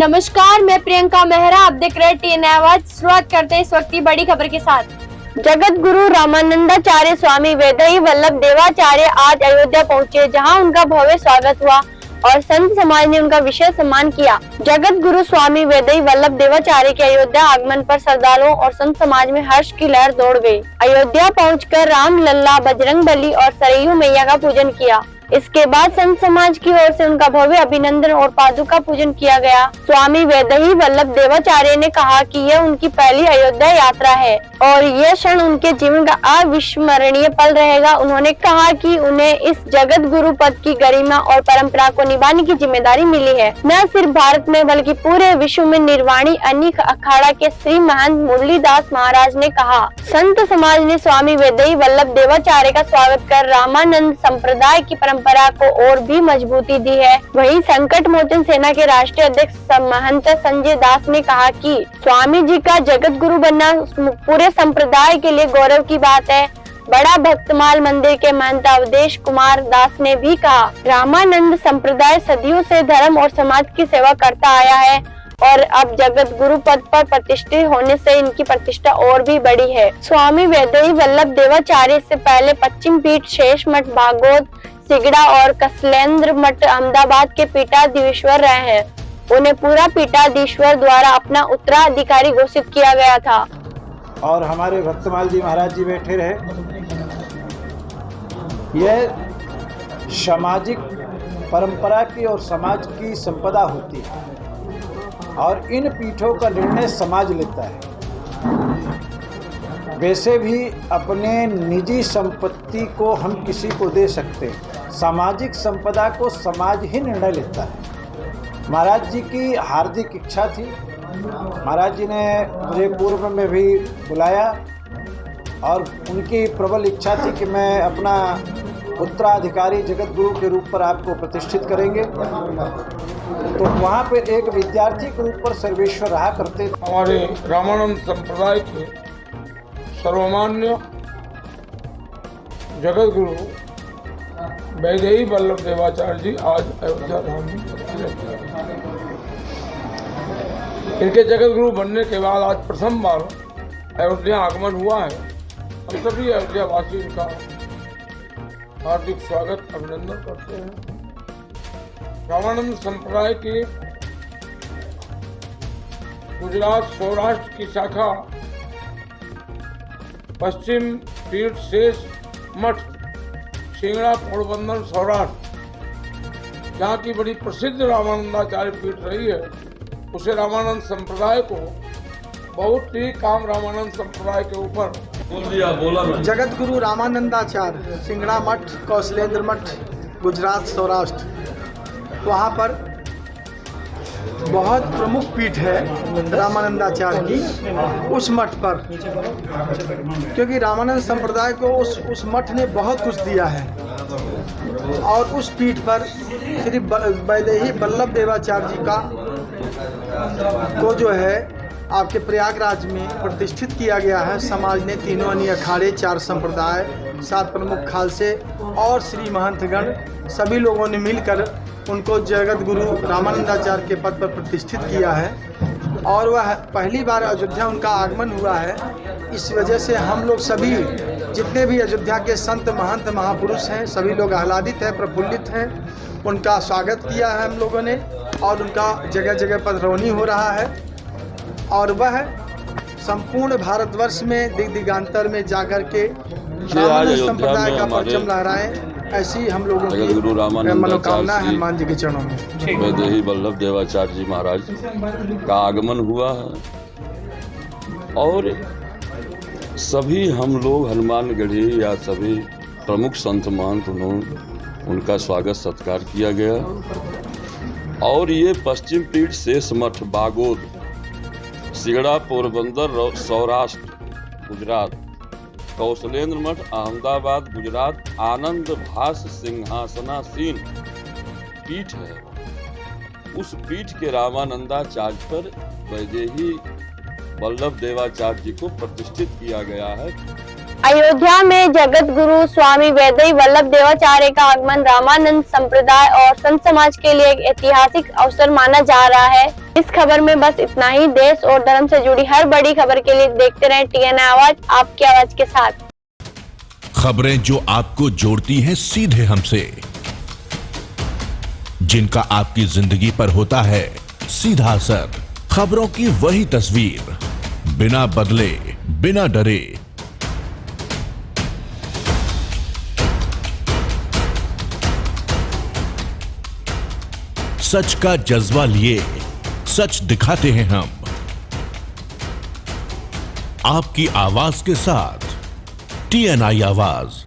नमस्कार, मैं प्रियंका मेहरा। आप देख रहे हैं TN आवाज। शुरुआत करते हैं इस वक्त की बड़ी खबर के साथ। जगत गुरु रामानंदाचार्य स्वामी वेदई वल्लभ देवाचार्य आज अयोध्या पहुंचे, जहां उनका भव्य स्वागत हुआ और संत समाज ने उनका विशेष सम्मान किया। जगत गुरु स्वामी वेदई वल्लभ देवाचार्य के अयोध्या आगमन पर श्रद्धालुओं और संत समाज में हर्ष की लहर दौड़ गई। अयोध्या पहुंचकर राम लल्ला, बजरंगबली और सरयू मैया का पूजन किया। इसके बाद संत समाज की ओर से उनका भव्य अभिनंदन और पादुका पूजन किया गया। स्वामी वेदई वल्लभ देवाचार्य ने कहा कि यह उनकी पहली अयोध्या यात्रा है और यह क्षण उनके जीवन का अविस्मरणीय पल रहेगा। उन्होंने कहा कि उन्हें इस जगत गुरु पद की गरिमा और परंपरा को निभाने की जिम्मेदारी मिली है। न सिर्फ भारत में बल्कि पूरे विश्व में निर्वाणी अनेक अखाड़ा के श्री महंत मुरलीदास महाराज ने कहा। संत समाज ने स्वामी वेदई वल्लभ देवाचार्य का स्वागत कर रामानंद संप्रदाय की परंपरा को और भी मजबूती दी है। वहीं संकट मोचन सेना के राष्ट्रीय अध्यक्ष महंत संजय दास ने कहा कि स्वामी जी का जगत गुरु बनना पूरे संप्रदाय के लिए गौरव की बात है। बड़ा भक्तमाल मंदिर के महंत अवधेश कुमार दास ने भी कहा, रामानंद संप्रदाय सदियों से धर्म और समाज की सेवा करता आया है और अब जगत गुरु पद पर प्रतिष्ठित होने से इनकी प्रतिष्ठा और भी बढ़ी है। स्वामी वेदई वल्लभ देवाचार्य से पहले पश्चिम पीठ, शेष मठ, भागवत, सिगड़ा और कसलेंद्र मठ अहमदाबाद के पीठाधीश्वर रहे हैं। उन्हें पूरा पीठाधीश्वर द्वारा अपना उत्तराधिकारी घोषित किया गया था। और हमारे भक्तमाल जी महाराज जी बैठे रहे। यह सामाजिक परंपरा की और समाज की संपदा होती है और इन पीठों का निर्णय समाज लेता है। वैसे भी अपने निजी संपत्ति को हम किसी को दे सकते हैं, सामाजिक संपदा को समाज ही निर्णय लेता है। महाराज जी की हार्दिक इच्छा थी। महाराज जी ने मुझे पूर्व में भी बुलाया और उनकी प्रबल इच्छा थी कि मैं अपना उत्तराधिकारी जगत गुरु के रूप पर आपको प्रतिष्ठित करेंगे। तो वहाँ पर एक विद्यार्थी के रूप पर सर्वेश्वर रहा करते थे। हमारे रामानंद संप्रदाय के सर्वमान्य जगत गुरु वेदई वल्लभ देवाचार्य जी आज अयोध्या धाम में इनके जगत गुरु बनने के बाद आज प्रथम बार अयोध्या आगमन हुआ है। हम सभी अयोध्या वासी इनका हार्दिक स्वागत अभिनंदन करते हैं। रामानंद संप्रदाय की गुजरात सौराष्ट्र की शाखा पश्चिम पीठ, शेष मठ, सिंगड़ा, पोरबंदर, सौराष्ट्र जहाँ की बड़ी प्रसिद्ध रामानंदाचार्य पीठ रही है, उसे रामानंद संप्रदाय को बहुत ही काम रामानंद संप्रदाय के ऊपर जगत गुरु रामानंदाचार्य सिंगड़ा मठ, कौशलेंद्र मठ, गुजरात सौराष्ट्र, वहाँ पर बहुत प्रमुख पीठ है रामानंदाचार्य की। उस मठ पर क्योंकि रामानंद संप्रदाय को उस मठ ने बहुत कुछ दिया है और उस पीठ पर श्री वेदई वल्लभ देवाचार्य जी का को जो है आपके प्रयागराज में प्रतिष्ठित किया गया है। समाज ने तीनों अन्य अखाड़े, 4 संप्रदाय, 7 प्रमुख खालसे और श्री महंतगण सभी लोगों ने मिलकर उनको जगत गुरु रामानंदाचार्य के पद पर प्रतिष्ठित किया है और वह पहली बार अयोध्या उनका आगमन हुआ है। इस वजह से हम लोग सभी जितने भी अयोध्या के संत, महंत, महापुरुष हैं, सभी लोग आह्लादित हैं, प्रफुल्लित हैं। उनका स्वागत किया है हम लोगों ने और उनका जगह जगह पधरौनी हो रहा है और वह संपूर्ण भारतवर्ष में दिग्दिगांतर में जाकर के रामानंद संप्रदाय का परचम लहराएं, ऐसी हम लोगों की मनोकामना है हनुमान जी के चरणों में। वेदई वल्लभ देवाचार्य जी महाराज का आगमन हुआ है और सभी हम लोग हनुमानगढ़ी या सभी प्रमुख संत महंत उनका स्वागत सत्कार किया गया और ये पश्चिम पीठ, शेष मठ, बागोद, सिगड़ा, पोरबंदर, सौराष्ट्र, गुजरात, कौशलेंद्र मठ, अहमदाबाद, गुजरात, आनंद भास सिंहासनासीन पीठ है। उस पीठ के रामानंदाचार्य पर वेदई वल्लभ देवाचार्य जी को प्रतिष्ठित किया गया है। अयोध्या में जगत गुरु स्वामी वेदई वल्लभ देवाचार्य का आगमन रामानंद संप्रदाय और संत समाज के लिए एक ऐतिहासिक अवसर माना जा रहा है। इस खबर में बस इतना ही। देश और धर्म से जुड़ी हर बड़ी खबर के लिए देखते रहें TNI आवाज, आपकी आवाज के साथ। खबरें जो आपको जोड़ती हैं सीधे हमसे, जिनका आपकी जिंदगी पर होता है सीधा असर। खबरों की वही तस्वीर, बिना बदले, बिना डरे। सच का जज्बा लिए सच दिखाते हैं हम, आपकी आवाज के साथ TNI आवाज।